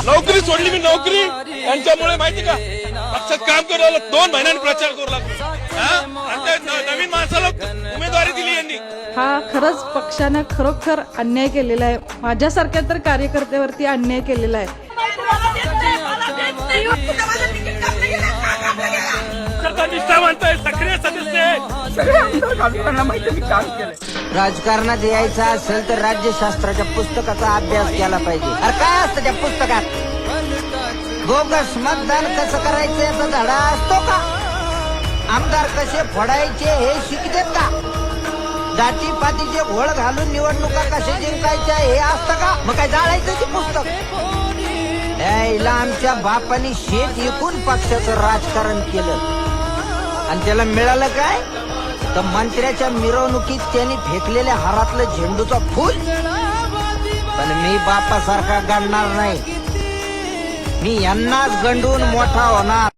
नोकरी सोडली मी, नोकरी यांच्यामुळे माहिती का? पक्षात काम करू लागलो, 2 महिन्यांनी प्रचार करू लागलो. नवीन माणसाला उमेदवारी दिली यांनी. हा खरंच पक्षानं खरोखर अन्याय केलेला आहे. माझ्यासारख्या तर कार्यकर्त्यावरती अन्याय केलेला आहे. सक्रिय सदस्य राजकारणात यायचं असेल तर राज्यशास्त्राच्या पुस्तकाचा अभ्यास केला पाहिजे. अरे काय असतं त्या पुस्तकात? बोगस मतदान कसं करायचं याचा धडा असतो का? आमदार कसे फोडायचे हे शिकतात का? जाती पातीचे घोळ घालून निवडणुका कसे जिंकायच्या हे असतं का? मग काय जाळायचं ते पुस्तक? यायला आमच्या बापानी शेत विकून पक्षाचं राजकारण केलं आणि त्याला मिळालं काय? तर मंत्र्याच्या मिरवणुकीत त्यांनी फेकलेल्या हारातलं झेंडूचं फूल. पण मी बापासारखा गणणार नाही. मी यांनाच गंडून मोठा होणार.